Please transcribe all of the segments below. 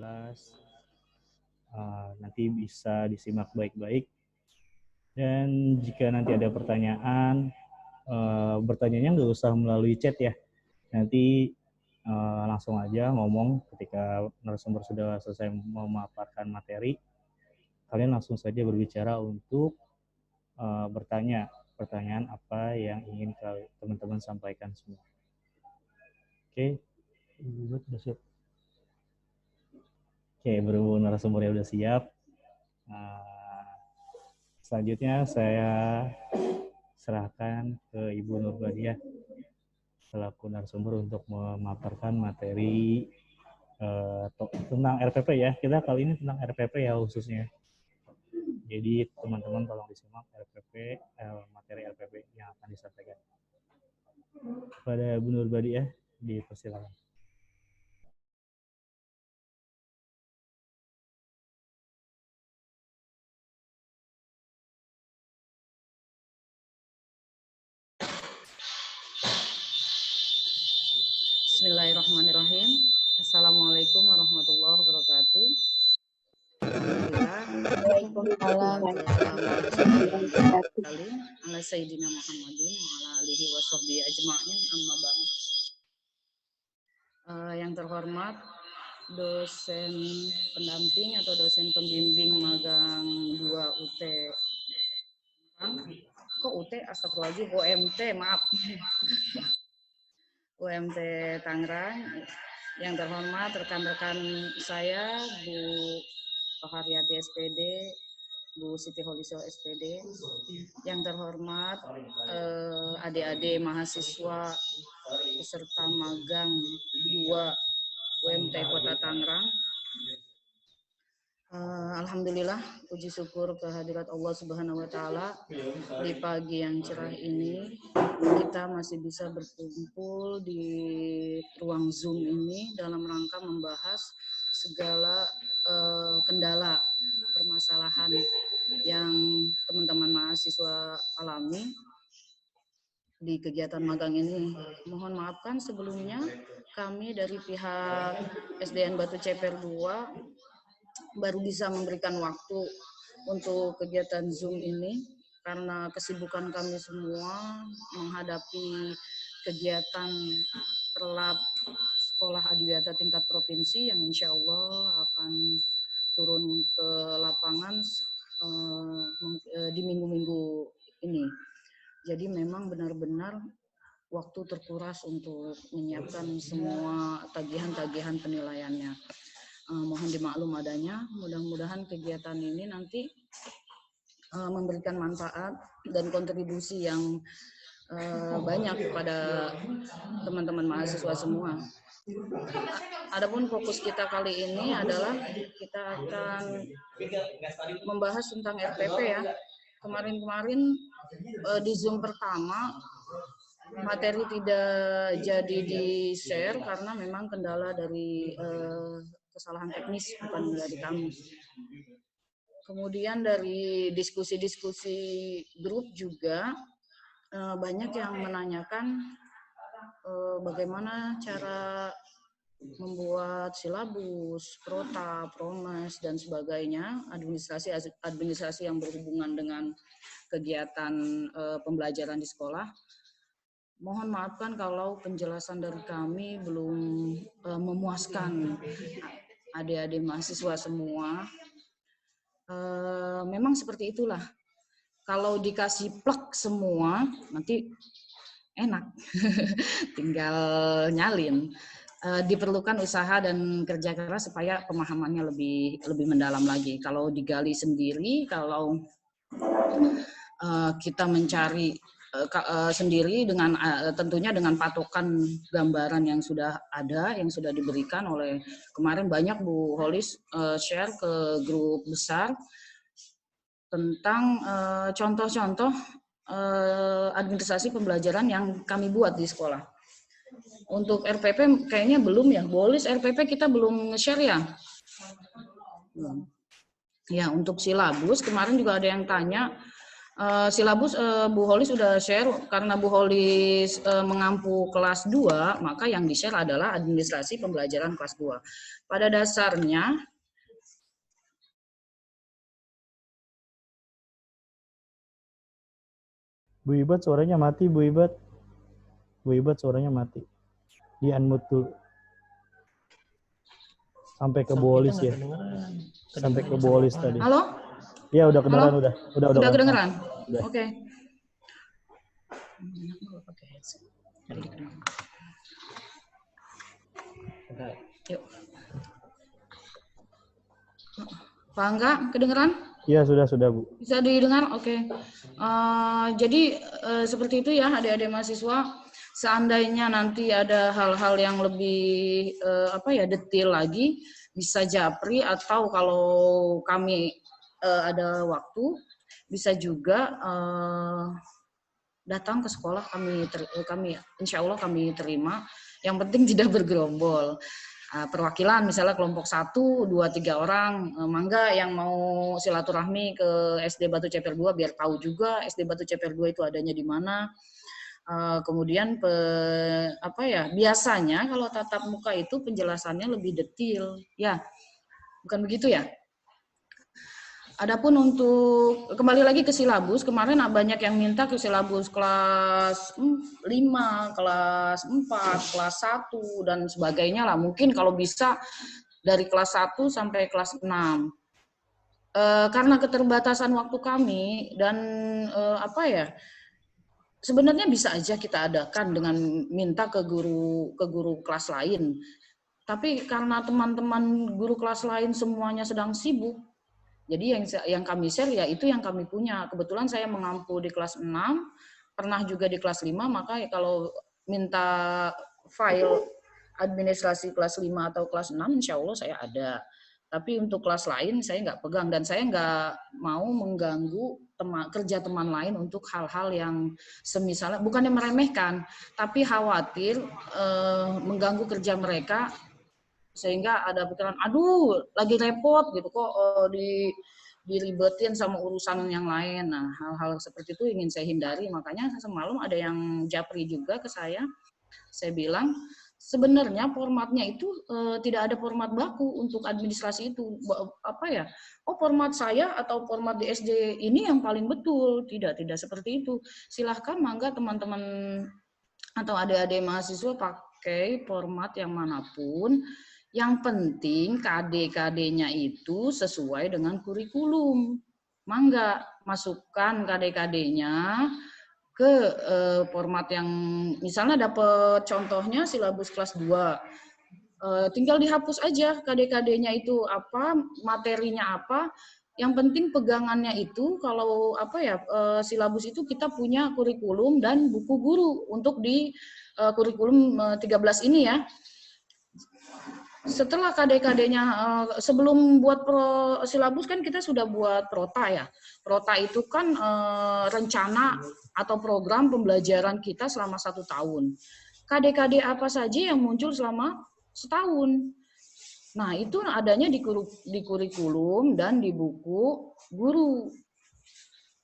kelas. Nanti bisa disimak baik-baik. Dan jika nanti ada pertanyaan, bertanyanya nggak usah melalui chat ya. Nanti langsung aja ngomong ketika narasumber sudah selesai memaparkan materi. Kalian langsung saja berbicara untuk bertanya pertanyaan apa yang ingin teman-teman sampaikan semua. Oke, udah siap. Oke, berhubung narasumbernya udah siap, selanjutnya saya serahkan ke Ibu Nurbadiah selaku narasumber untuk memaparkan materi tentang RPP ya. Kita kali ini tentang RPP ya khususnya. Jadi teman-teman tolong disimak RPP, materi RPP yang akan disampaikan. Pada Bu Nurbadiah, dipersilakan. Bismillahirrahmanirrahim. Assalamualaikum warahmatullahi wabarakatuh. Alhamdulillah. Ala Sayyidina Muhammadin wa ala alihi wa sahbihi ajma'in amma ba'd. Yang terhormat dosen pendamping atau dosen pembimbing magang 2 UT. Kok UT? Astagfirullahaladzim, UMT, maaf. UMT Tangerang. Yang terhormat rekan-rekan saya, Bu Toharyati SPD, Bu Siti Holiso SPD, yang terhormat adik-adik mahasiswa peserta magang 2 UMT Kota Tangerang. Alhamdulillah, puji syukur kehadirat Allah Subhanahu wa Ta'ala, di pagi yang cerah ini kita masih bisa berkumpul di ruang Zoom ini dalam rangka membahas segala kendala permasalahan yang teman-teman mahasiswa alami di kegiatan magang ini. Mohon maafkan sebelumnya kami dari pihak SDN Batu Ceper 2 baru bisa memberikan waktu untuk kegiatan Zoom ini karena kesibukan kami semua menghadapi kegiatan terlab sekolah adiwiyata tingkat provinsi yang insya Allah akan turun ke lapangan di minggu-minggu ini. Jadi memang benar-benar waktu terkuras untuk menyiapkan semua tagihan-tagihan penilaiannya. Mohon dimaklum adanya, mudah-mudahan kegiatan ini nanti memberikan manfaat dan kontribusi yang banyak kepada teman-teman mahasiswa semua. Adapun fokus kita kali ini adalah kita akan membahas tentang RPP ya. Kemarin-kemarin di Zoom pertama materi tidak jadi di-share karena memang kendala dari kesalahan teknis bukan dari kami. Kemudian dari diskusi-diskusi grup juga banyak yang menanyakan bagaimana cara membuat silabus, prota, promes dan sebagainya, administrasi yang berhubungan dengan kegiatan pembelajaran di sekolah. Mohon maafkan kalau penjelasan dari kami belum memuaskan adik-adik mahasiswa semua. Memang seperti itulah. Kalau dikasih plek semua, nanti enak. Tinggal nyalin. Diperlukan usaha dan kerja keras supaya pemahamannya lebih mendalam lagi. Kalau digali sendiri, kalau kita mencari sendiri dengan tentunya dengan patokan gambaran yang sudah ada, yang sudah diberikan oleh kemarin banyak Bu Holis share ke grup besar tentang contoh-contoh administrasi pembelajaran yang kami buat di sekolah. Untuk RPP kayaknya belum ya, Bu Holis RPP kita belum nge-share ya? Belum. Ya, untuk silabus kemarin juga ada yang tanya Silabus Bu Holis sudah share, karena Bu Holis mengampu kelas 2, maka yang di-share adalah administrasi pembelajaran kelas 2. Pada dasarnya, Bu Ibat suaranya mati, Bu Ibat. Bu Ibat suaranya mati. Di unmute dulu. Sampai ke Bu Holis ya. Sampai ke Bu Holis tadi. halo? Ya udah kedengeran, Halo? udah Kedengeran? Udah. Oke. Yuk. Pak Angga, kedengeran? Iya, sudah Bu. Bisa didengar? Oke. Jadi seperti itu ya adik-adik mahasiswa. Seandainya nanti ada hal-hal yang lebih detail lagi, bisa japri, atau kalau kami ada waktu, bisa juga datang ke sekolah, kami insya Allah kami terima. Yang penting tidak bergerombol. Perwakilan misalnya kelompok 1, 2, 3 orang, mangga yang mau silaturahmi ke SD Batu Ceper 2 biar tahu juga SD Batu Ceper 2 itu adanya di mana. Kemudian biasanya kalau tatap muka itu penjelasannya lebih detail, ya, bukan begitu ya? Adapun untuk kembali lagi ke silabus, kemarin banyak yang minta ke silabus kelas 5, kelas 4, kelas 1 dan sebagainya lah. Mungkin kalau bisa dari kelas 1 sampai kelas 6. Karena keterbatasan waktu kami dan sebenarnya bisa aja kita adakan dengan minta ke guru kelas lain. Tapi karena teman-teman guru kelas lain semuanya sedang sibuk, jadi yang kami share ya itu yang kami punya. Kebetulan saya mengampu di kelas 6, pernah juga di kelas 5, maka kalau minta file administrasi kelas 5 atau kelas 6, insya Allah saya ada. Tapi untuk kelas lain saya nggak pegang, dan saya nggak mau mengganggu kerja teman lain untuk hal-hal yang semisalnya, bukannya meremehkan, tapi khawatir mengganggu kerja mereka, sehingga ada pikiran, aduh lagi repot gitu kok diribetin sama urusan yang lain. Nah, hal-hal seperti itu ingin saya hindari. Makanya semalam ada yang japri juga ke saya bilang sebenarnya formatnya itu tidak ada format baku untuk administrasi itu. Format saya atau format di SD ini yang paling betul. Tidak seperti itu. Silahkan mangga teman-teman atau adik-adik mahasiswa pakai format yang manapun. Yang penting KD-KD-nya itu sesuai dengan kurikulum. Mangga masukkan KD-KD-nya ke format yang misalnya dapat contohnya silabus kelas 2. Tinggal dihapus aja KD-KD-nya itu apa, materinya apa. Yang penting pegangannya itu kalau silabus itu kita punya kurikulum dan buku guru untuk di kurikulum 13 ini ya. Setelah KD-KD-nya, sebelum buat silabus kan kita sudah buat prota ya. Prota itu kan rencana atau program pembelajaran kita selama 1 tahun. KD-KD apa saja yang muncul selama setahun. Nah, itu adanya di kurikulum dan di buku guru.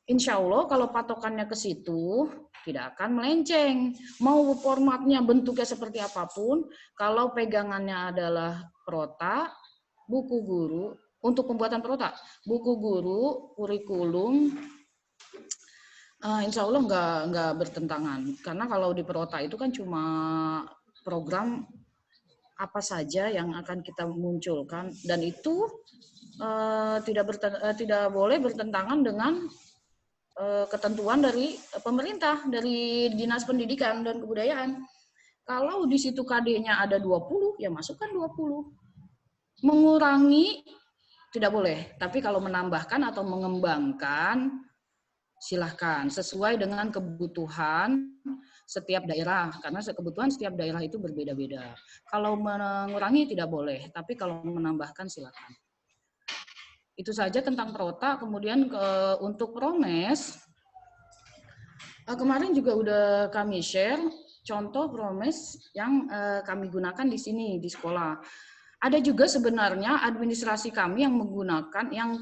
Insya Allah kalau patokannya ke situ, tidak akan melenceng. Mau formatnya bentuknya seperti apapun, kalau pegangannya adalah prota, buku guru, untuk pembuatan prota, buku guru, kurikulum, insya Allah nggak bertentangan. Karena kalau di prota itu kan cuma program apa saja yang akan kita munculkan, dan itu tidak boleh bertentangan dengan ketentuan dari pemerintah, dari Dinas Pendidikan dan Kebudayaan. Kalau di situ KD-nya ada 20, ya masukkan 20. Mengurangi tidak boleh, tapi kalau menambahkan atau mengembangkan silahkan sesuai dengan kebutuhan setiap daerah, karena kebutuhan setiap daerah itu berbeda-beda. Kalau mengurangi tidak boleh, tapi kalau menambahkan silakan. Itu saja tentang prota. Kemudian untuk promes, kemarin juga udah kami share contoh promes yang kami gunakan di sini di sekolah. Ada juga sebenarnya administrasi kami yang menggunakan, yang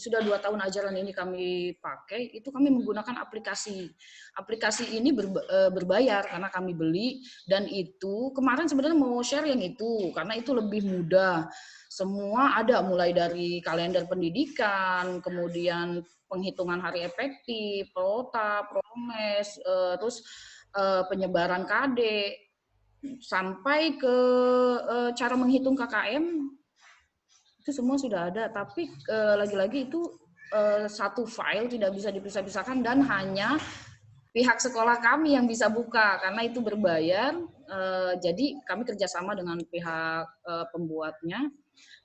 sudah 2 tahun ajaran ini kami pakai, itu kami menggunakan aplikasi. Aplikasi ini berbayar karena kami beli, dan itu kemarin sebenarnya mau share yang itu, karena itu lebih mudah. Semua ada, mulai dari kalender pendidikan, kemudian penghitungan hari efektif, pelota, promes, terus penyebaran KD, sampai ke cara menghitung KKM, itu semua sudah ada. Tapi lagi-lagi itu satu file, tidak bisa dipisah-pisahkan, dan hanya pihak sekolah kami yang bisa buka karena itu berbayar. Jadi kami kerjasama dengan pihak pembuatnya.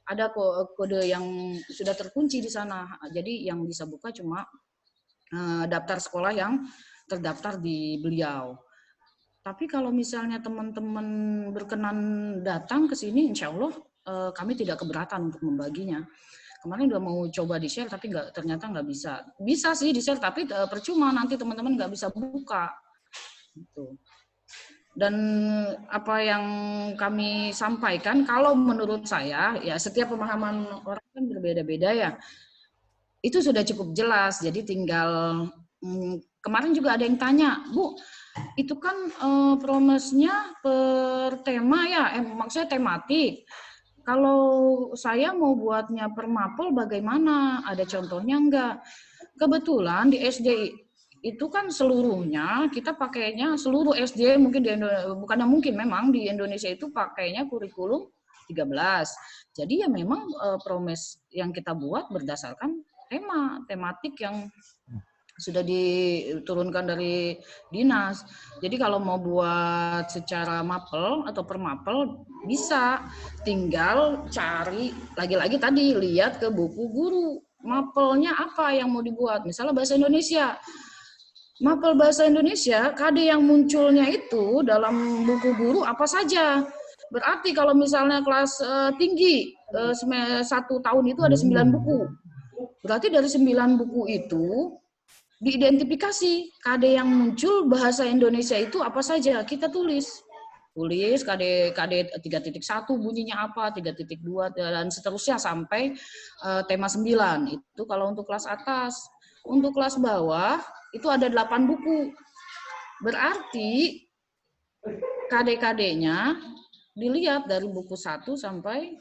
Ada kode yang sudah terkunci di sana. Jadi yang bisa buka cuma daftar sekolah yang terdaftar di beliau. Tapi kalau misalnya teman-teman berkenan datang ke sini, insya Allah kami tidak keberatan untuk membaginya. Kemarin udah mau coba di-share, tapi ternyata nggak bisa. Bisa sih di-share, tapi percuma, nanti teman-teman nggak bisa buka. Gitu. Dan apa yang kami sampaikan, kalau menurut saya, ya setiap pemahaman orang kan berbeda-beda ya. Itu sudah cukup jelas, jadi tinggal, kemarin juga ada yang tanya, Bu, itu kan promesnya per tema ya, maksudnya tematik. Kalau saya mau buatnya per mapel bagaimana? Ada contohnya enggak? Kebetulan di SD itu kan seluruhnya kita pakainya, seluruh SD mungkin bukannya mungkin, memang di Indonesia itu pakainya kurikulum 13. Jadi ya memang promes yang kita buat berdasarkan tematik yang sudah diturunkan dari dinas. Jadi kalau mau buat secara mapel atau per mapel bisa, tinggal cari lagi-lagi tadi, lihat ke buku guru. Mapelnya apa yang mau dibuat? Misalnya bahasa Indonesia. Mapel bahasa Indonesia, KD yang munculnya itu dalam buku guru apa saja. Berarti kalau misalnya kelas tinggi, 1 tahun itu ada 9 buku. Berarti dari 9 buku itu diidentifikasi KD yang muncul bahasa Indonesia itu apa saja, kita tulis KD 3.1 bunyinya apa, 3.2 dan seterusnya sampai tema 9. Itu kalau untuk kelas atas. Untuk kelas bawah itu ada 8 buku. Berarti KD-KD-nya dilihat dari buku 1 sampai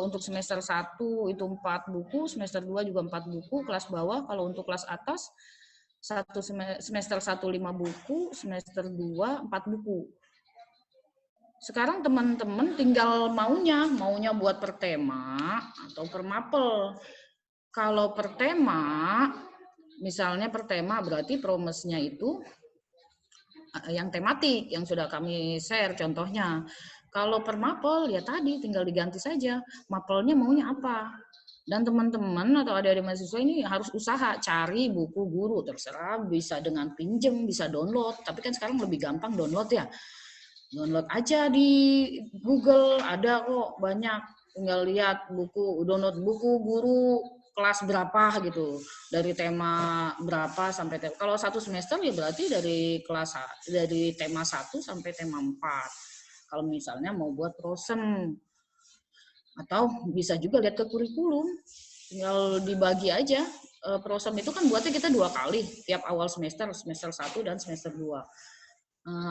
untuk semester 1 itu 4 buku, semester 2 juga 4 buku, kelas bawah. Kalau untuk kelas atas, semester 1 5 buku, semester 2 4 buku. Sekarang teman-teman tinggal maunya buat per tema atau per mapel. Kalau per tema, misalnya per tema berarti promesnya itu yang tematik, yang sudah kami share contohnya. Kalau per mapel, ya tadi tinggal diganti saja. Mapelnya maunya apa. Dan teman-teman atau adik-adik mahasiswa ini harus usaha cari buku guru. Terserah, bisa dengan pinjem, bisa download. Tapi kan sekarang lebih gampang download ya. Download aja di Google, ada kok banyak. Tinggal lihat download buku guru kelas berapa gitu. Dari tema berapa sampai tema. Kalau 1 semester ya berarti dari tema 1 sampai tema 4. Kalau misalnya mau buat prosem, atau bisa juga lihat ke kurikulum, tinggal dibagi aja. Prosem itu kan buatnya kita 2 kali, tiap awal semester 1 dan semester 2.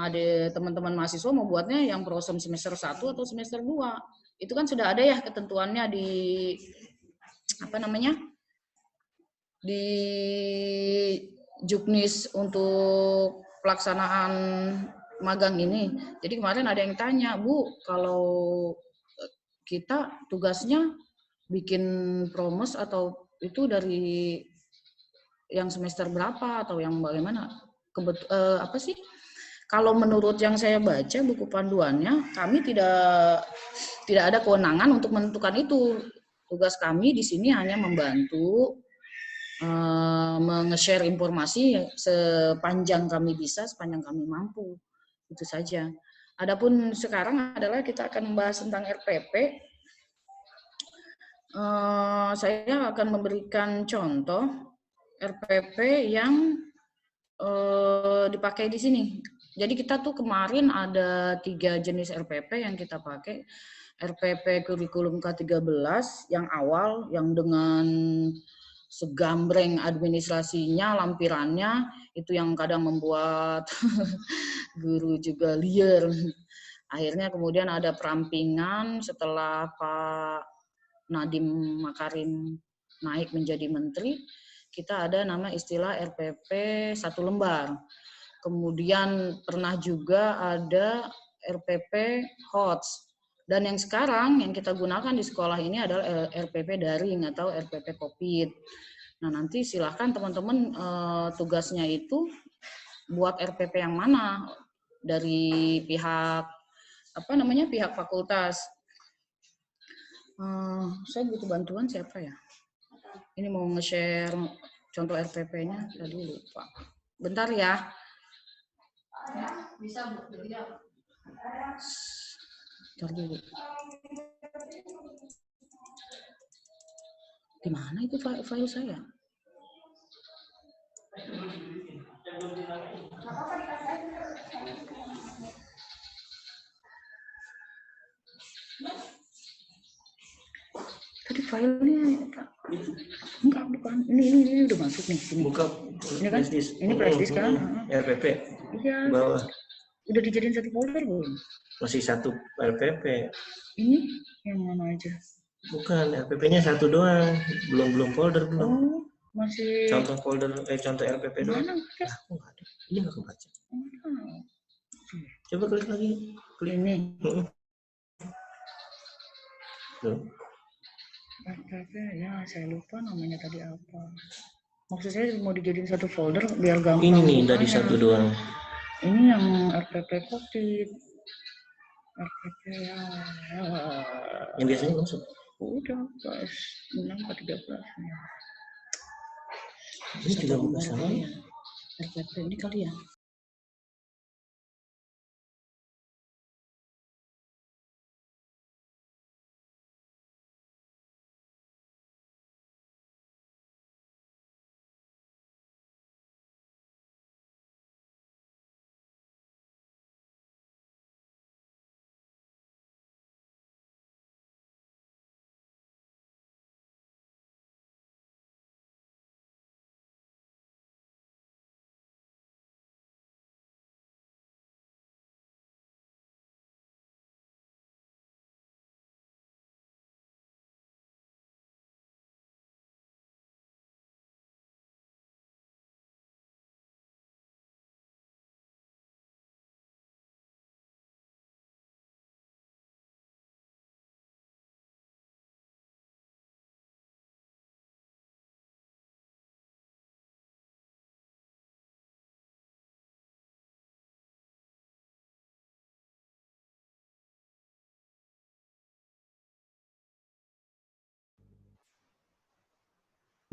Ada teman-teman mahasiswa mau buatnya yang prosem semester 1 atau semester 2. Itu kan sudah ada ya ketentuannya di di Juknis untuk pelaksanaan magang ini. Jadi kemarin ada yang tanya, Bu, kalau kita tugasnya bikin promes atau itu dari yang semester berapa atau yang bagaimana? Kalau menurut yang saya baca buku panduannya, kami tidak ada kewenangan untuk menentukan itu. Tugas kami di sini hanya membantu menge-share informasi sepanjang kami bisa, sepanjang kami mampu. Itu saja. Adapun sekarang adalah kita akan membahas tentang RPP. Saya akan memberikan contoh RPP yang dipakai di sini. Jadi kita tuh kemarin ada 3 jenis RPP yang kita pakai. RPP kurikulum K13 yang awal, yang dengan segambreng administrasinya, lampirannya, itu yang kadang membuat guru juga liar. Akhirnya kemudian ada perampingan setelah Pak Nadiem Makarim naik menjadi menteri, kita ada nama istilah RPP 1 lembar. Kemudian pernah juga ada RPP HOTS. Dan yang sekarang yang kita gunakan di sekolah ini adalah RPP daring atau RPP COVID. Nah, nanti silahkan teman-teman tugasnya itu buat RPP yang mana dari pihak pihak fakultas. Saya butuh bantuan siapa ya? Ini mau nge-share contoh RPP-nya, tadi lupa. Bentar ya. Bisa Bu, dilihat. Bentar dulu. Di mana itu file saya? Tadi filenya enggak, bukan. Ini udah masuk nih sini. Buka. Ini kan? Ini flash disk kan? RPP. Iya. Bawah. Udah dijadiin satu folder belum? Masih satu RPP. Ini yang mana aja? Bukan, RPP-nya satu doang. Belum folder belum. Oh, masih. Contoh folder, contoh RPP doang. Mana? Aku nggak ada. Ini nggak kebaca. Coba klik lagi. Klik ini. Tuh. RPP ya, saya lupa namanya tadi apa. Maksud saya mau dijadiin satu folder biar gampang. Ini nih dari satu doang. Ini yang RPP COVID. RPP ya. Yang biasanya masuk. Udah, kelas 6 ke 13. Ini juga buka sama. Ya. RPP ini kali ya.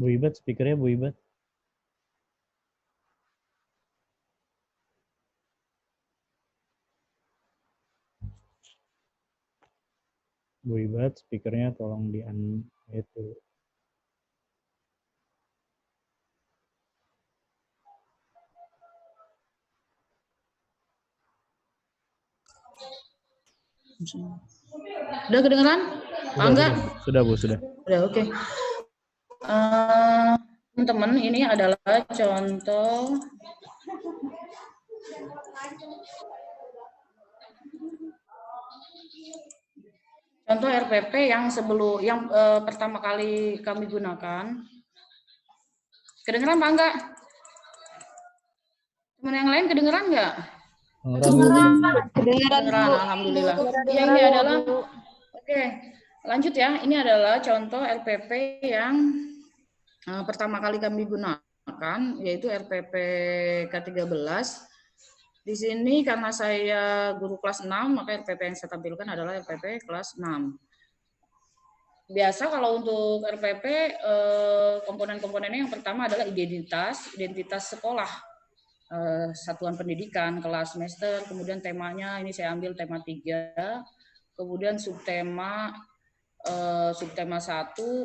Bu Ibat, speakernya Bu Ibat. Bu Ibat, speakernya tolong di-unmute dulu. Udah kedengeran? Angga? Sudah Bu, sudah. Udah, oke. Teman-teman, ini adalah contoh RPP yang pertama kali kami gunakan. Kedengeran Pak Angga? Teman yang lain kedengeran nggak? Kedengeran, alhamdulillah. Ya, ini adalah oke. Lanjut ya. Ini adalah contoh RPP yang pertama kali kami gunakan, yaitu RPP K13. Di sini karena saya guru kelas 6, maka RPP yang saya tampilkan adalah RPP kelas 6. Biasa kalau untuk RPP, komponen-komponennya yang pertama adalah identitas sekolah, satuan pendidikan, kelas, semester, kemudian temanya, ini saya ambil tema 3, kemudian subtema 1,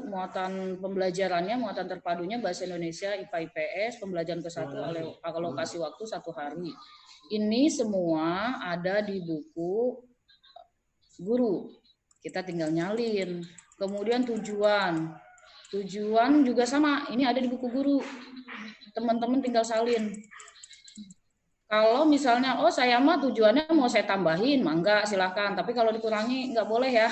muatan pembelajarannya, muatan terpadunya bahasa Indonesia, IPA IPS, pembelajaran ke-1 alokasi waktu 1 hari. Ini semua ada di buku guru. Kita tinggal nyalin. Kemudian tujuan juga sama, ini ada di buku guru. Teman-teman tinggal salin. Kalau misalnya, oh saya mah tujuannya mau saya tambahin, mangga silahkan. Tapi kalau dikurangi nggak boleh ya.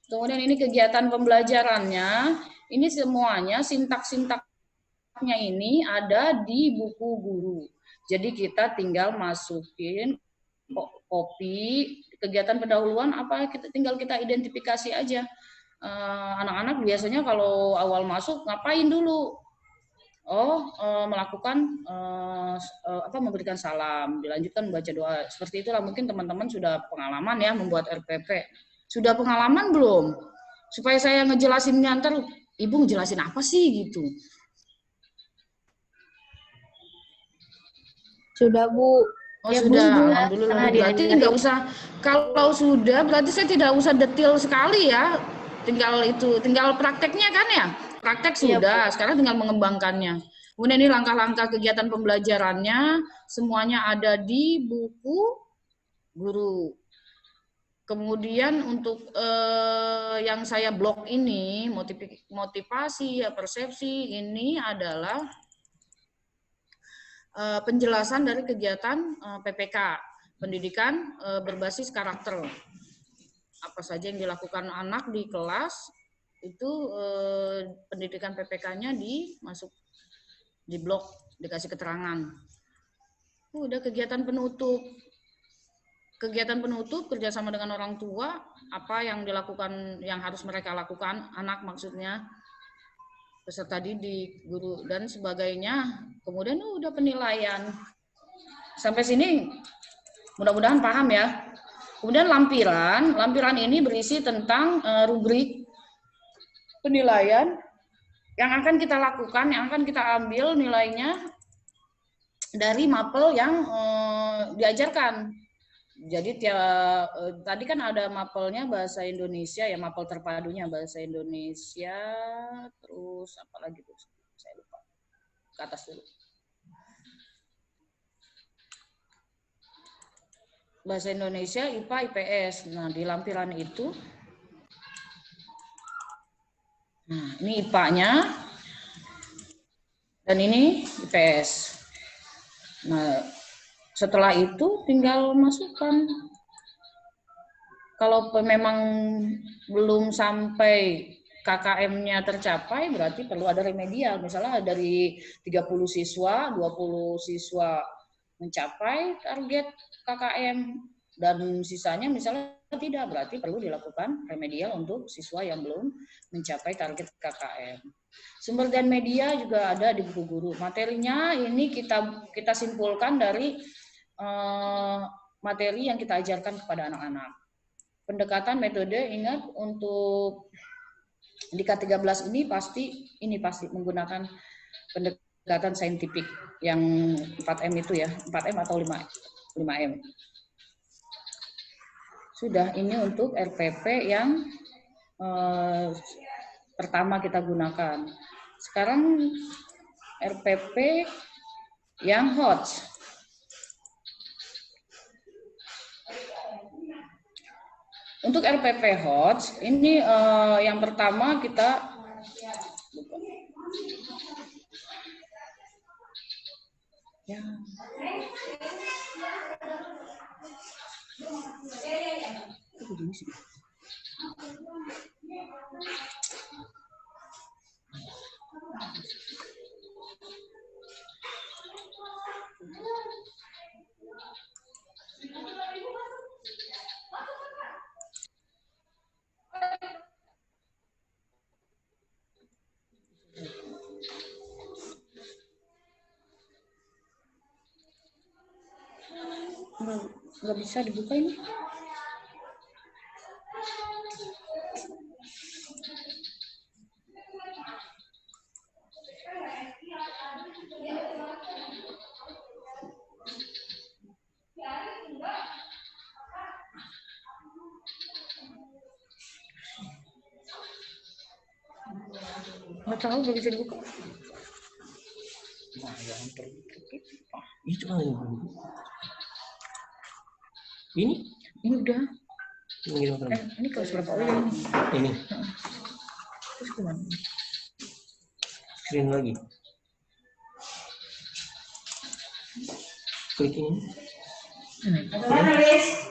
Kemudian ini kegiatan pembelajarannya, ini semuanya sintak-sintaknya ini ada di buku guru. Jadi kita tinggal masukin copy kegiatan pendahuluan apa tinggal kita identifikasi aja. Anak-anak biasanya kalau awal masuk ngapain dulu? Melakukan memberikan salam, dilanjutkan membaca doa. Seperti itulah, mungkin teman-teman sudah pengalaman ya membuat RPP. Sudah pengalaman belum? Supaya saya ngejelasinnya ntar, Ibu ngejelasin apa sih gitu. Sudah, Bu. Oh ya, sudah, Bu, alhamdulillah. Berarti nggak usah, kalau sudah berarti saya tidak usah detail sekali ya. Tinggal prakteknya kan ya. Praktek sudah, sekarang tinggal mengembangkannya. Kemudian ini langkah-langkah kegiatan pembelajarannya, semuanya ada di buku guru. Kemudian untuk yang saya blok ini, motivasi, ya, persepsi, ini adalah penjelasan dari kegiatan PPK, pendidikan berbasis karakter. Apa saja yang dilakukan anak di kelas, itu pendidikan PPK-nya masuk di blok, dikasih keterangan. Udah kegiatan penutup. Kegiatan penutup kerjasama dengan orang tua, apa yang dilakukan, yang harus mereka lakukan, anak maksudnya, peserta didik, guru, dan sebagainya. Kemudian udah penilaian. Sampai sini mudah-mudahan paham ya. Kemudian lampiran ini berisi tentang rubrik penilaian yang akan kita lakukan, yang akan kita ambil nilainya dari mapel yang diajarkan. Jadi tadi kan ada mapelnya bahasa Indonesia ya, mapel terpadunya bahasa Indonesia, terus apa lagi tuh? Saya lupa. Ke atas dulu. Bahasa Indonesia, IPA, IPS. Nah, di lampiran itu, nah ini IPA-nya, dan ini IPS. Nah, setelah itu tinggal masukkan. Kalau memang belum sampai KKM-nya tercapai, berarti perlu ada remedial. Misalnya dari 30 siswa, 20 siswa mencapai target KKM, dan sisanya misalnya tidak, berarti perlu dilakukan remedial untuk siswa yang belum mencapai target KKM. Sumber dan media juga ada di buku guru. Materinya ini kita simpulkan dari materi yang kita ajarkan kepada anak-anak. Pendekatan metode, ingat untuk di K13 ini pasti menggunakan pendekatan saintifik yang 4M itu ya, 4M atau 5M. Sudah, ini untuk RPP yang pertama kita gunakan. Sekarang RPP yang HOTS. Untuk RPP HOTS, ini yang pertama kita ya. Nggak bisa dibuka ini. Nggak tahu, nggak bisa dibuka. Nah, yang itu ini Ini udah. Ini gimana? Ini kelas berapa? Oh ya ini. Ini. Terus kemana? Screen lagi. Klik ini. Mana, Lis?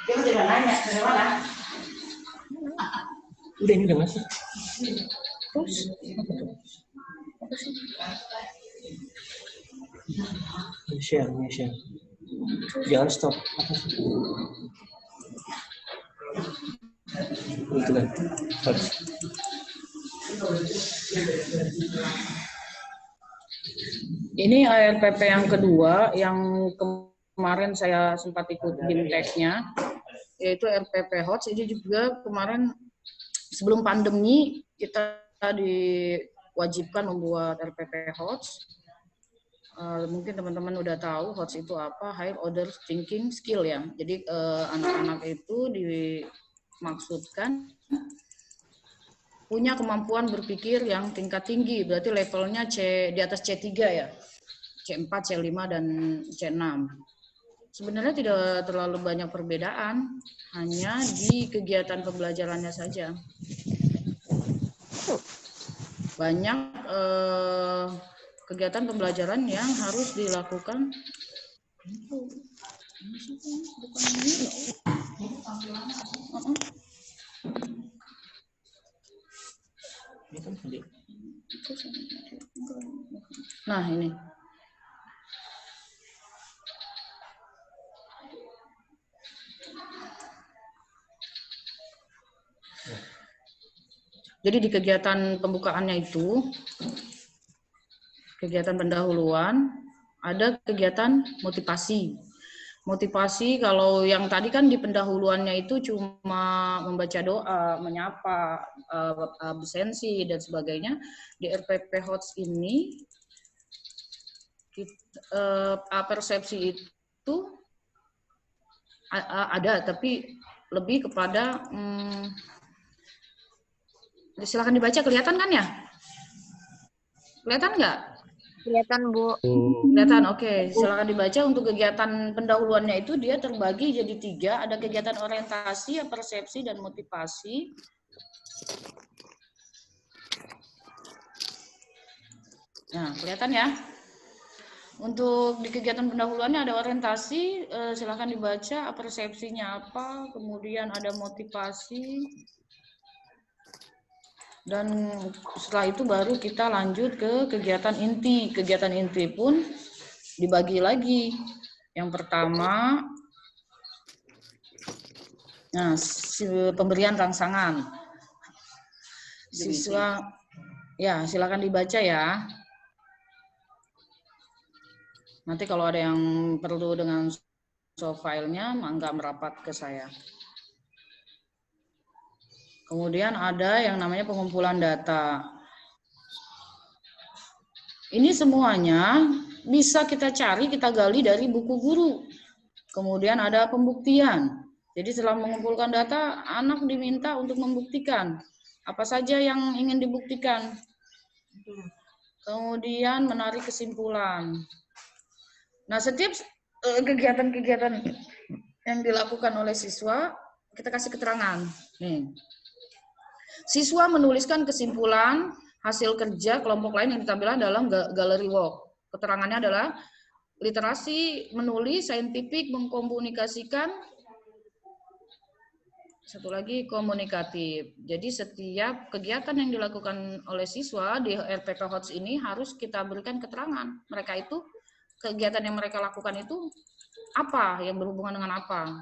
Dia udah nanya, dari mana? Udah, ini udah masuk. Terus? Apa sih? Share. Jangan stop. Apa sih? Itu kan. Harus. Ini ARPP yang kedua yang kemarin saya sempat ikut BIMTEK-nya, yaitu RPP HOTS. Ini juga kemarin sebelum pandemi kita diwajibkan membuat RPP HOTS. Mungkin teman-teman udah tahu HOTS itu apa, Higher Order Thinking Skill ya. Jadi anak-anak itu dimaksudkan punya kemampuan berpikir yang tingkat tinggi, berarti levelnya di atas C3 ya, C4, C5, dan C6. Sebenarnya tidak terlalu banyak perbedaan, hanya di kegiatan pembelajarannya saja. Banyak kegiatan pembelajaran yang harus dilakukan. Nah, ini. Jadi di kegiatan pembukaannya itu, kegiatan pendahuluan, ada kegiatan motivasi. Motivasi kalau yang tadi kan di pendahuluannya itu cuma membaca doa, menyapa, absensi, dan sebagainya. Di RPP HOTS ini, persepsi itu ada, tapi lebih kepada silakan dibaca, kelihatan kan ya? Kelihatan nggak? Kelihatan, Bu. Kelihatan, oke. Silakan dibaca. Untuk kegiatan pendahuluannya itu dia terbagi jadi 3. Ada kegiatan orientasi, persepsi, dan motivasi. Nah, kelihatan ya? Untuk di kegiatan pendahuluannya ada orientasi, silakan dibaca persepsinya apa, kemudian ada motivasi. Dan setelah itu baru kita lanjut ke kegiatan inti. Kegiatan inti pun dibagi lagi. Yang pertama, nah, pemberian rangsangan. Siswa, ya silakan dibaca ya. Nanti kalau ada yang perlu dengan soft file-nya, mangga merapat ke saya. Kemudian ada yang namanya pengumpulan data. Ini semuanya bisa kita cari, kita gali dari buku guru. Kemudian ada pembuktian. Jadi setelah mengumpulkan data, anak diminta untuk membuktikan apa saja yang ingin dibuktikan. Kemudian menarik kesimpulan. Nah, setiap kegiatan-kegiatan yang dilakukan oleh siswa, kita kasih keterangan. Nih. Siswa menuliskan kesimpulan hasil kerja kelompok lain yang ditampilkan dalam gallery walk. Keterangannya adalah literasi, menulis, saintifik, mengkomunikasikan, satu lagi komunikatif. Jadi setiap kegiatan yang dilakukan oleh siswa di RPP HOTS ini harus kita berikan keterangan. Mereka itu, kegiatan yang mereka lakukan itu apa, yang berhubungan dengan apa.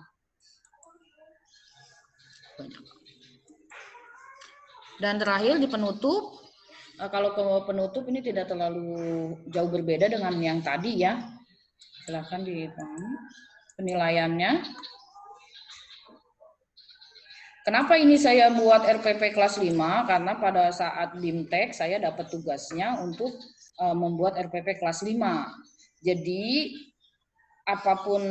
Banyak. Dan terakhir di penutup, kalau ke penutup ini tidak terlalu jauh berbeda dengan yang tadi ya. Silakan di penilaiannya. Kenapa ini saya buat RPP kelas 5? Karena pada saat BIMTEK saya dapat tugasnya untuk membuat RPP kelas 5. Jadi apapun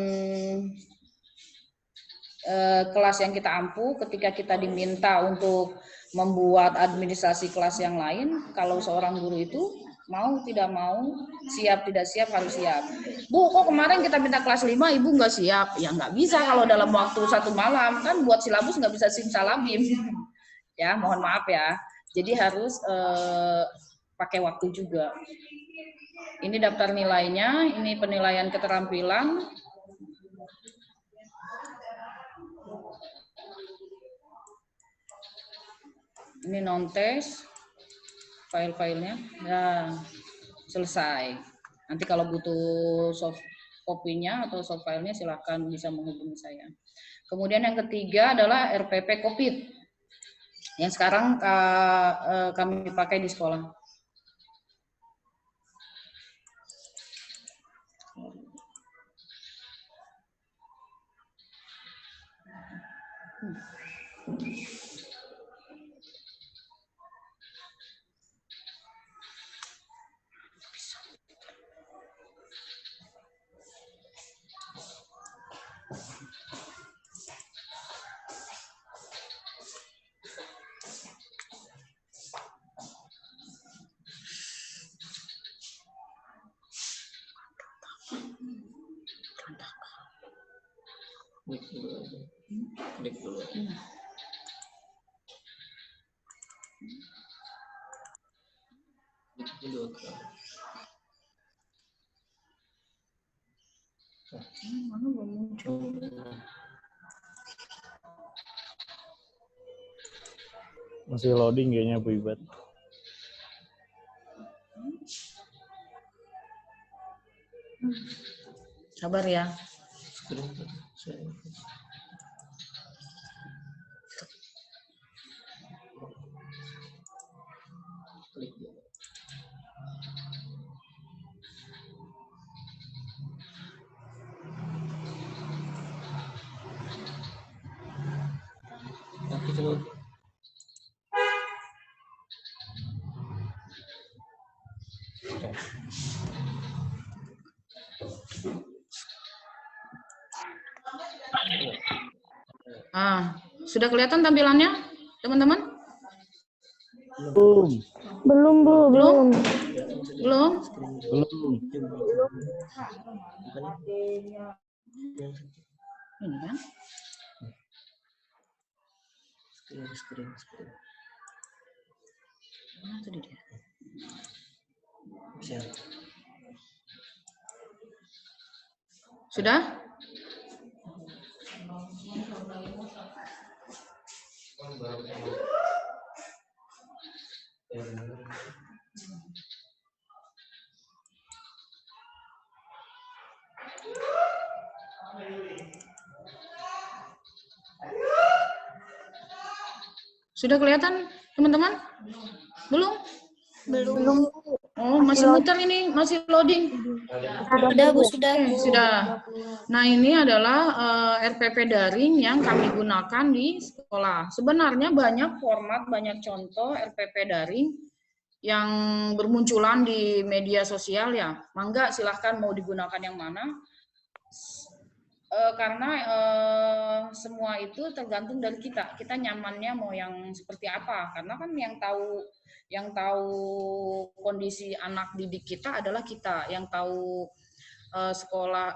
kelas yang kita ampu, ketika kita diminta untuk membuat administrasi kelas yang lain, kalau seorang guru itu mau tidak mau, siap tidak siap harus siap. Bu, kok kemarin kita minta kelas 5 ibu nggak siap? Ya nggak bisa kalau dalam waktu 1 malam, kan buat silabus nggak bisa simsalabim. Ya, mohon maaf ya. Jadi harus pakai waktu juga. Ini daftar nilainya, ini penilaian keterampilan. Ini non-tes, file-filenya, ya selesai. Nanti kalau butuh soft copy-nya atau soft file-nya silahkan bisa menghubungi saya. Kemudian yang ketiga adalah RPP COVID yang sekarang kami pakai di sekolah. Klik dulu. Klik dulu. Mana belum muncul? Masih loading kayaknya Bu Ibat. Sabar ya. Klik dulu. Nanti dulu. Sudah kelihatan tampilannya, teman-teman? Belum. Belum, Bu. Belum? Belum. Belum? Ini kan? Screen. Mana tadi dia? Share. Sudah? Sudah kelihatan, teman-teman? Belum? Belum. Oh, masih muter ini, masih loading. Sudah, Bu, sudah. Sudah. Nah, ini adalah RPP daring yang kami gunakan di sekolah. Sebenarnya banyak format, banyak contoh RPP daring yang bermunculan di media sosial ya. Mangga silahkan mau digunakan yang mana. Karena semua itu tergantung dari kita. Kita nyamannya mau yang seperti apa. Karena kan yang tahu kondisi anak didik kita adalah kita, yang tahu sekolah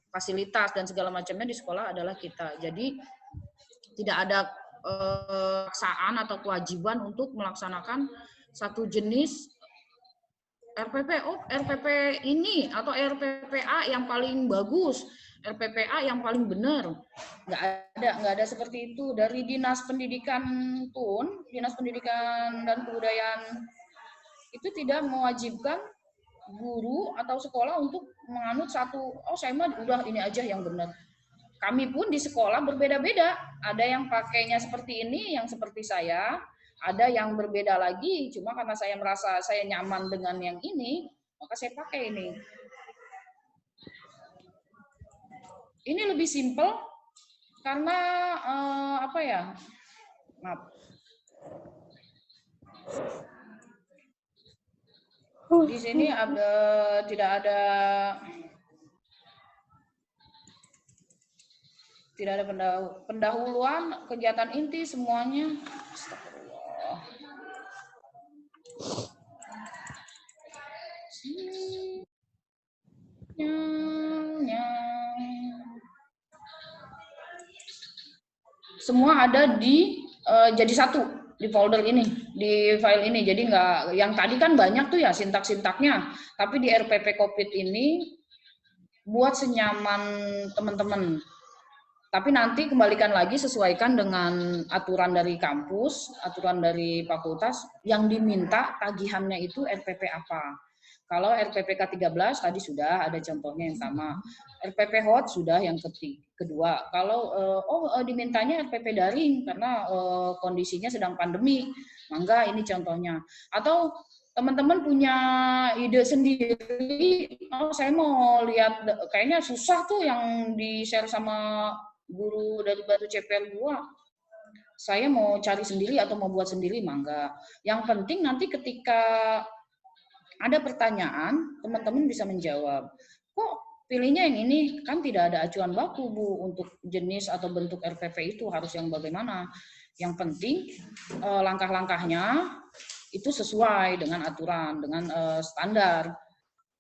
fasilitas dan segala macamnya di sekolah adalah kita. Jadi tidak ada paksaan atau kewajiban untuk melaksanakan satu jenis RPP. Oh, RPP ini atau RPPA yang paling bagus, RPPA yang paling benar. Nggak ada seperti itu. Dari Dinas Pendidikan pun, Dinas Pendidikan dan Kebudayaan itu tidak mewajibkan guru atau sekolah untuk menganut satu, oh saya mah udah ini aja yang benar. Kami pun di sekolah berbeda-beda. Ada yang pakainya seperti ini, yang seperti saya. Ada yang berbeda lagi, cuma karena saya merasa saya nyaman dengan yang ini, maka saya pakai ini. Ini lebih simpel karena apa ya? Maaf. Di sini tidak ada pendahuluan, kegiatan inti semuanya. Astagfirullah. semua ada di jadi satu di folder ini, di file ini. Jadi nggak, yang tadi kan banyak tuh ya sintak-sintaknya, tapi di RPP COVID ini buat senyaman teman-teman. Tapi nanti kembalikan lagi, sesuaikan dengan aturan dari kampus, aturan dari fakultas, yang diminta tagihannya itu RPP apa. Kalau RPP K13 tadi sudah ada contohnya yang sama. RPP Hot sudah yang kedua. Kalau dimintanya RPP daring karena kondisinya sedang pandemi, mangga ini contohnya. Atau teman-teman punya ide sendiri, oh saya mau lihat, kayaknya susah tuh yang di-share sama guru dari Batu CPR 2, saya mau cari sendiri atau mau buat sendiri, mangga. Yang penting nanti ketika ada pertanyaan, teman-teman bisa menjawab. Kok pilihnya yang ini? Kan tidak ada acuan baku, Bu, untuk jenis atau bentuk RPP itu harus yang bagaimana. Yang penting langkah-langkahnya itu sesuai dengan aturan, dengan standar.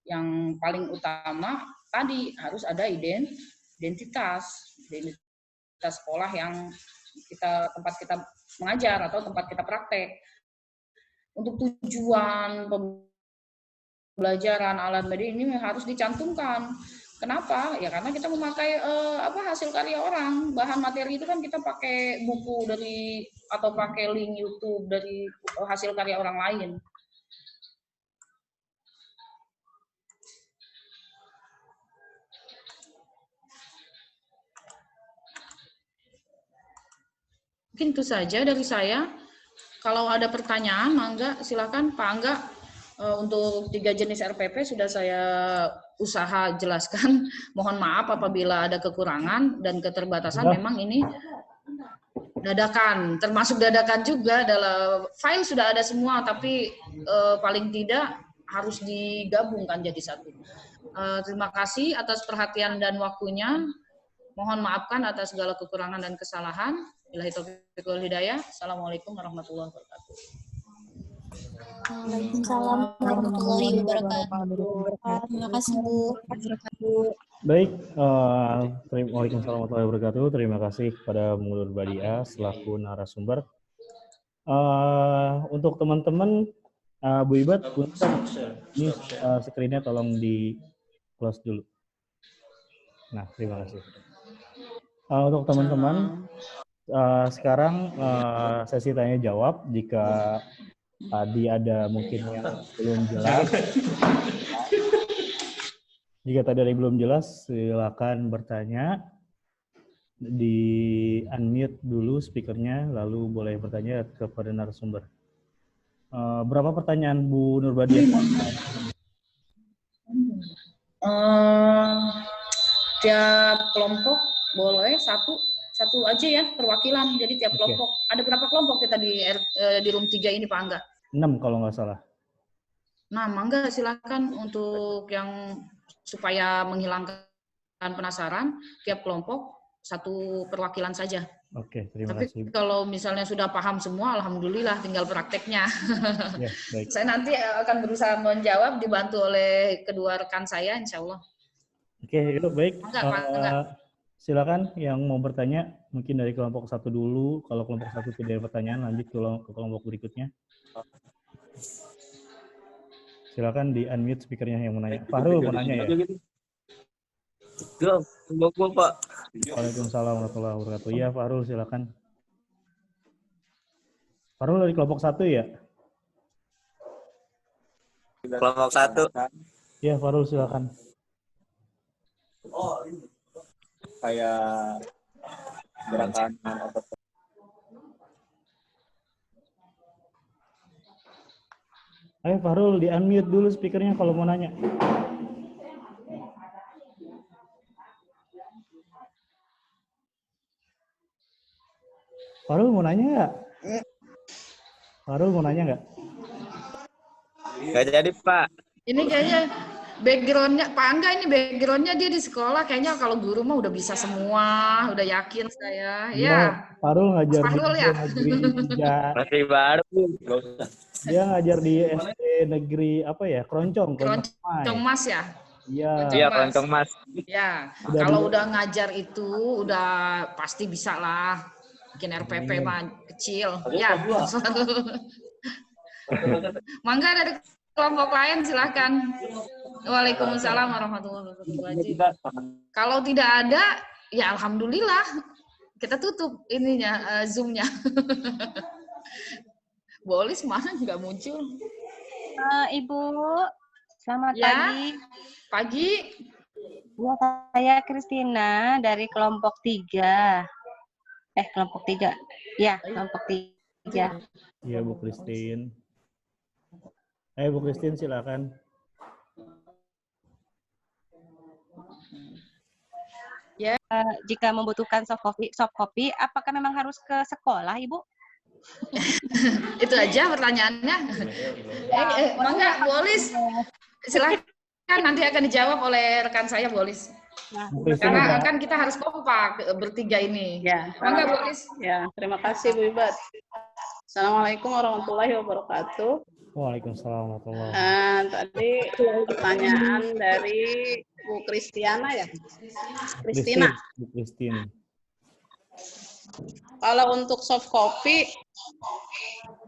Yang paling utama tadi harus ada identitas sekolah yang tempat kita mengajar atau tempat kita praktek. Untuk tujuan pembelajaran alat media ini harus dicantumkan. Kenapa? Ya karena kita memakai hasil karya orang. Bahan materi itu kan kita pakai buku atau pakai link YouTube dari hasil karya orang lain. Mungkin itu saja dari saya. Kalau ada pertanyaan, mangga silakan Pak Angga. Untuk 3 jenis RPP sudah saya usaha jelaskan. Mohon maaf apabila ada kekurangan dan keterbatasan. Memang ini dadakan, termasuk dadakan juga. Dalam file sudah ada semua, tapi paling tidak harus digabungkan jadi satu. Terima kasih atas perhatian dan waktunya. Mohon maafkan atas segala kekurangan dan kesalahan. Billahi taufiq wal hidayah. Assalamualaikum warahmatullahi wabarakatuh. Waalaikumsalam warahmatullahi wabarakatuh. Terima kasih, Bu. Baik, Waalaikumsalam warahmatullahi wabarakatuh. Terima kasih kepada Bu Nurbadia selaku narasumber. Untuk teman-teman, Bu Ibat, ini screen-nya tolong di close dulu. Nah, terima kasih. Untuk teman-teman, sekarang sesi tanya jawab. Jika tadi ada mungkin yang belum jelas, jika tadi ada yang belum jelas, silakan bertanya. Di unmute dulu speakernya, lalu boleh bertanya kepada narasumber. Berapa pertanyaan Bu Nurbadia? Tiap kelompok boleh satu aja ya, perwakilan. Jadi tiap kelompok. Ada berapa kelompok kita di room 3 ini, Pak Angga? 6 kalau nggak salah. Nah, mangga silakan untuk yang supaya menghilangkan penasaran, tiap kelompok satu perwakilan saja. Oke, terima kasih. Tapi kalau misalnya sudah paham semua, alhamdulillah, tinggal prakteknya. Ya, baik. Saya nanti akan berusaha menjawab, dibantu oleh kedua rekan saya, insya Allah. Oke, itu baik. Enggak. Silakan yang mau bertanya, mungkin dari kelompok 1 dulu. Kalau kelompok 1 tidak ada pertanyaan, lanjut ke kelompok berikutnya. Silakan di unmute speakernya yang mau nanya. Fahrul mau nanya ya? Kelompok Pak. Waalaikumsalam warahmatullahi wabarakatuh. Ya, Fahrul silakan. Fahrul dari kelompok 1 ya? Kelompok 1. Ya, Fahrul silakan. Oh, ini. Kayak gerakan otot. Ayo Fahrul, di unmute dulu speakernya kalau mau nanya. Fahrul mau nanya nggak? Fahrul mau nanya nggak? Nggak jadi, Pak. Ini kayaknya background-nya, Pak Angga ini background-nya dia di sekolah, kayaknya kalau guru mah udah bisa semua, udah yakin saya. Ya. Fahrul ngajar Fahrul di ya? negeri 3. Masih baru. Dia ngajar di SD negeri apa ya? Keroncong Mas ya? Iya. Iya, Keroncong Mas. Ya. Kalau udah ngajar itu udah pasti bisa lah. Bikin RPP mah kecil. Ya. Mangga dari kelompok lain silahkan. Waalaikumsalam warahmatullahi wabarakatuh. Kalau tidak ada, ya alhamdulillah kita tutup ininya Zoom-nya. Bolis mana nggak muncul? Ibu, selamat Ya. pagi. Pagi. Ya, saya Kristina dari kelompok 3. Kelompok 3. Ya, kelompok 3. Iya, Bu Christine. Bu Christine silakan. Jika membutuhkan soft copy, apakah memang harus ke sekolah, Ibu? Itu aja pertanyaannya. Mangga, Bolis. Silahkan, nanti akan dijawab oleh rekan saya, Bolis. Bu Christine Karena udah- kan kita harus kompak bertiga ini. Ya, Mangga, Bolis. ya, terima kasih Bu Ibat. Assalamualaikum warahmatullahi wabarakatuh. Waalaikumsalam warahmatullahi. Tadi pertanyaan dari Bu Kristiana ya, Kristina. Bu Christine. Kalau untuk soft copy,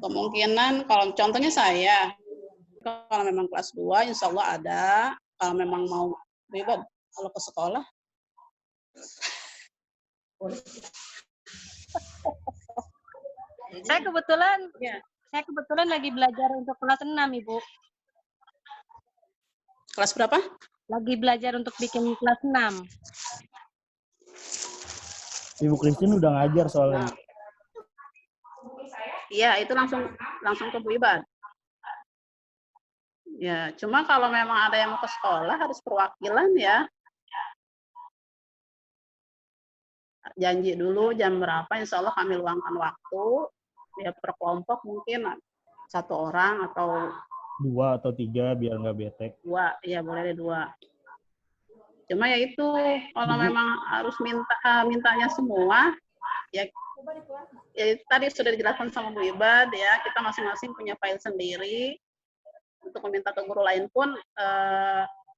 kemungkinan kalau contohnya saya, kalau memang kelas 2, insya Allah ada. Kalau memang mau Bu Ibat, kalau ke sekolah, Saya kebetulan lagi belajar untuk kelas 6, Ibu. kelas berapa? Lagi belajar untuk bikin kelas 6. Ibu Christine udah ngajar soalnya. Iya, itu langsung ke Bu Ibat. Ya, cuma kalau memang ada yang mau ke sekolah harus perwakilan ya. Janji dulu jam berapa, insya Allah kami luangkan waktu. Ya per kelompok mungkin 1 orang atau 2 atau 3 biar nggak bete. 2, ya boleh 2. Cuma ya itu, kalau memang harus mintanya semua, ya tadi sudah dijelaskan sama Bu Ibad ya, kita masing-masing punya file sendiri. Untuk meminta ke guru lain pun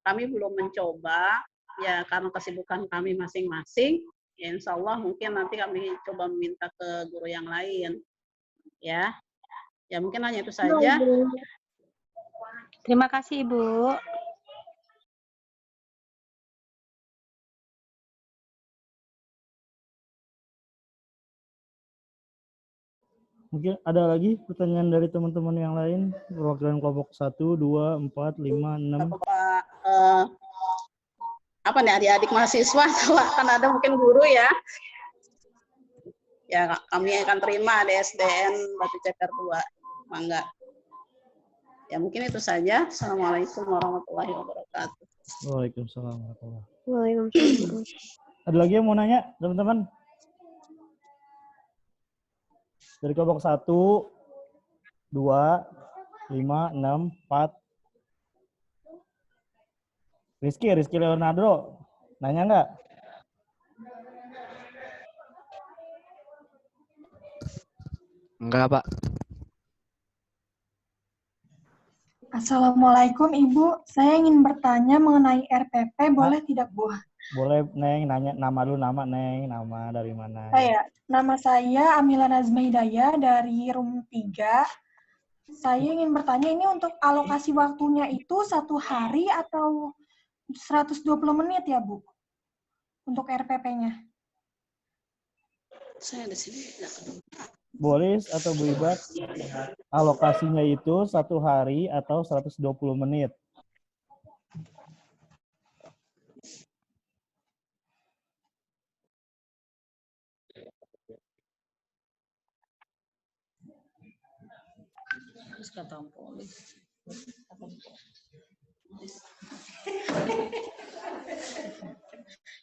kami belum mencoba, ya karena kesibukan kami masing-masing. Ya insya Allah mungkin nanti kami coba meminta ke guru yang lain. Ya mungkin hanya itu saja. Terima kasih, Ibu. Mungkin ada lagi pertanyaan dari teman-teman yang lain, perwakilan kelompok 1, 2, 4, 5, 6. Bapak apa nih adik-adik mahasiswa kan ada mungkin guru ya. Ya kami akan terima di SDN Batu Ceker 2. Mangga. Ya mungkin itu saja. Assalamualaikum warahmatullahi wabarakatuh. Waalaikumsalam warahmatullahi. Waalaikumsalam. Ada lagi yang mau nanya, teman-teman? Dari kelompok 1, 2, 5, 6, 4. Rizky Leonardo, nanya nggak? Enggak, Pak. Assalamualaikum Ibu, saya ingin bertanya mengenai RPP, boleh tidak Bu? Boleh, Neng, nanya nama dulu, Neng, nama dari mana? Nama saya Amila Nazma Hidayah dari room 3. Saya ingin bertanya ini untuk alokasi waktunya itu 1 hari atau 120 menit ya Bu? Untuk RPP-nya. Saya di sini. Boris atau Bu Ibat, alokasinya itu 1 hari atau 120 menit?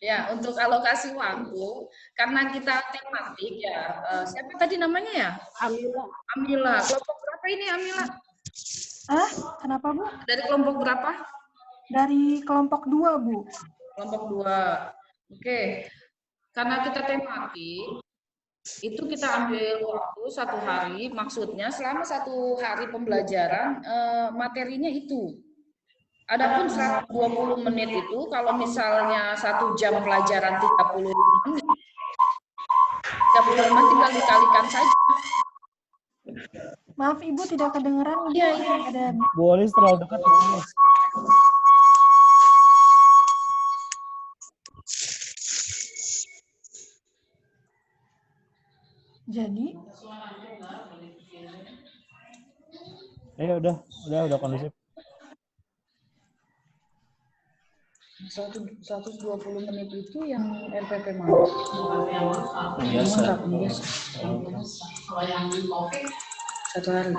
Ya, untuk alokasi waktu, karena kita tematik ya, siapa tadi namanya ya? Amila. Kelompok berapa ini Amila? Kenapa Bu? Dari kelompok berapa? Dari kelompok 2 Bu. Kelompok 2. Oke. Karena kita tematik, itu kita ambil waktu 1 hari, maksudnya selama 1 hari pembelajaran, materinya itu. Adapun 120 menit itu, kalau misalnya 1 jam pelajaran 30 menit, 35 tinggal dikalikan saja. Maaf Ibu, tidak kedengeran. Iya, iya. Ada Bu Olis terlalu dekat. Bu Olis. jadi Udah kondusif. 120 menit itu yang RPP mana? Biasa. Kalau yang di COVID 1 hari.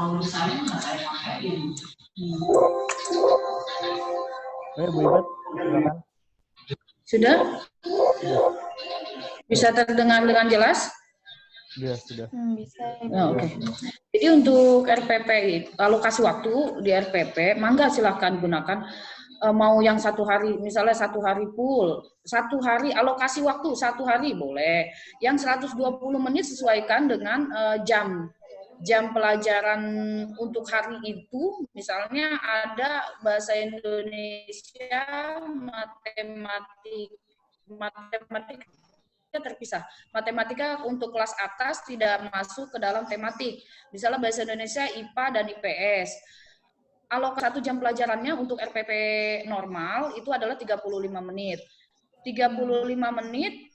Bu Ibet, silakan. Sudah? Bisa terdengar dengan jelas? Sudah. bisa. Oh, oke. Jadi untuk RPP, alokasi waktu di RPP, mangga silahkan gunakan. Mau yang 1 hari, misalnya 1 hari full, 1 hari alokasi waktu 1 hari boleh. Yang 120 menit sesuaikan dengan jam pelajaran untuk hari itu. Misalnya ada bahasa Indonesia, matematika terpisah. Matematika untuk kelas atas tidak masuk ke dalam tematik. Misalnya bahasa Indonesia, IPA dan IPS. Alokasi 1 jam pelajarannya untuk RPP normal itu adalah 35 menit. 35 menit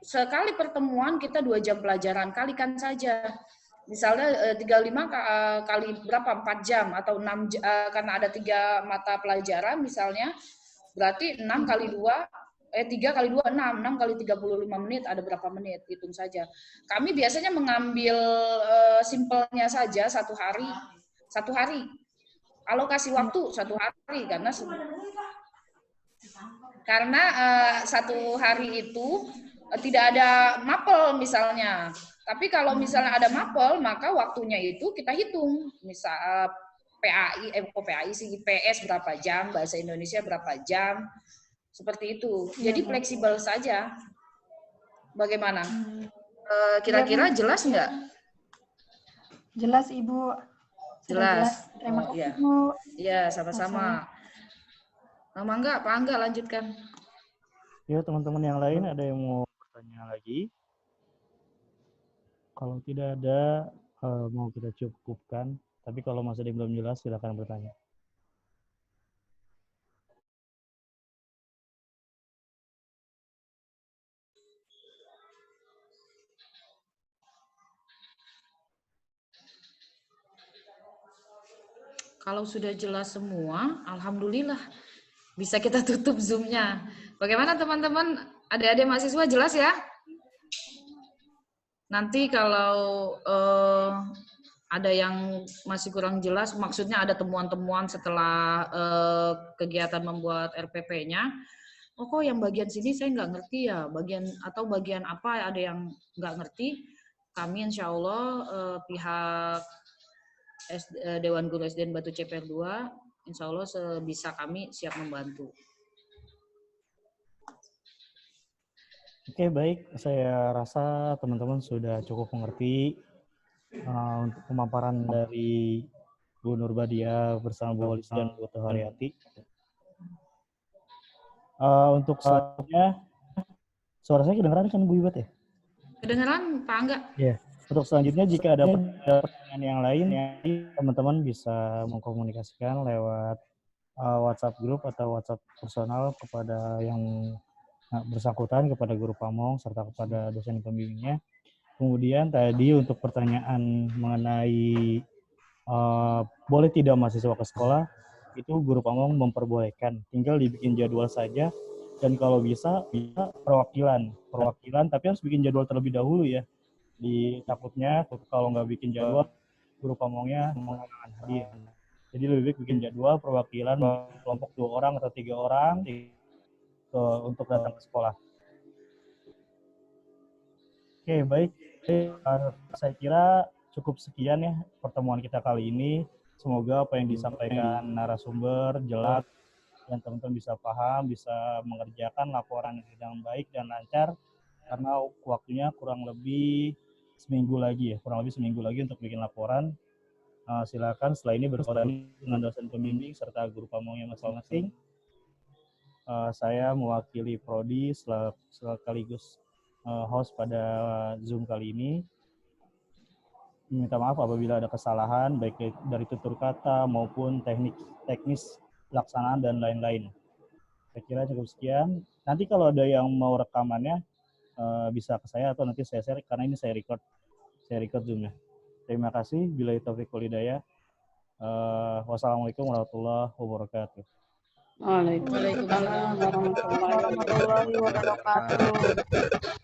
sekali pertemuan kita 2 jam pelajaran, kalikan saja. Misalnya 35 kali berapa? 4 jam atau 6 karena ada 3 mata pelajaran misalnya, berarti 6 kali 2 3 kali 2, 6 kali 35 menit, ada berapa menit, hitung saja. Kami biasanya mengambil simpelnya saja 1 hari. 1 hari. Alokasi waktu 1 hari, karena 1 hari itu tidak ada mapel misalnya. Tapi kalau misalnya ada mapel, maka waktunya itu kita hitung. Misal IPS berapa jam, bahasa Indonesia berapa jam. Seperti itu. Jadi fleksibel saja. Bagaimana? Kira-kira jelas nggak? Jelas Ibu. Jelas. Terima kasih Ya. Bu. Iya, sama-sama. Mangga, Pak Angga lanjutkan. Ya, teman-teman yang lain ada yang mau bertanya lagi? Kalau tidak ada, mau kita cukupkan. Tapi kalau masih ada yang belum jelas, silakan bertanya. Kalau sudah jelas semua, alhamdulillah bisa kita tutup Zoom-nya. Bagaimana teman-teman? Adik-adik mahasiswa jelas ya? Nanti kalau ada yang masih kurang jelas, maksudnya ada temuan-temuan setelah kegiatan membuat RPP-nya. Oh, kok yang bagian sini saya nggak ngerti ya, bagian apa ada yang nggak ngerti. Kami insya Allah pihak Dewan Guru SDN Batu Ceper 2, insya Allah sebisa kami siap membantu. Oke, baik. Saya rasa teman-teman sudah cukup mengerti untuk pemaparan dari Bu Nurbadia bersama Bu Olis dan Bu Tohariati. Untuk selanjutnya, suara saya kedengeran kan Bu Ibet ya? Kedengeran Pak Angga? Iya. Untuk selanjutnya, jika ada pertanyaan yang lain, teman-teman bisa mengkomunikasikan lewat WhatsApp grup atau WhatsApp personal kepada yang bersangkutan, kepada guru pamong, serta kepada dosen pembimbingnya. Kemudian tadi untuk pertanyaan mengenai boleh tidak mahasiswa ke sekolah, itu guru pamong memperbolehkan. Tinggal dibikin jadwal saja, dan kalau bisa perwakilan, tapi harus bikin jadwal terlebih dahulu ya. Takutnya kalau nggak bikin jadwal, guru pamongnya mengalahkan hadir. Jadi lebih baik bikin jadwal perwakilan kelompok 2 orang atau 3 orang untuk datang ke sekolah. Oke, baik. Saya kira cukup sekian ya pertemuan kita kali ini. Semoga apa yang disampaikan narasumber jelas dan teman-teman bisa paham, bisa mengerjakan laporan dengan baik dan lancar, karena waktunya kurang lebih seminggu lagi untuk bikin laporan. Silakan setelah ini berkoordinasi dengan dosen pembimbing serta guru pamongnya masing-masing. Saya mewakili prodi sekaligus host pada Zoom kali ini. Minta maaf apabila ada kesalahan baik dari tutur kata maupun teknis pelaksanaan dan lain-lain. Saya kira cukup sekian. Nanti kalau ada yang mau rekamannya bisa ke saya atau nanti saya share karena ini saya record Zoom-nya. Terima kasih. Billahi taufiq wal hidayah. Wassalamualaikum warahmatullahi wabarakatuh. Waalaikumsalam warahmatullahi wabarakatuh.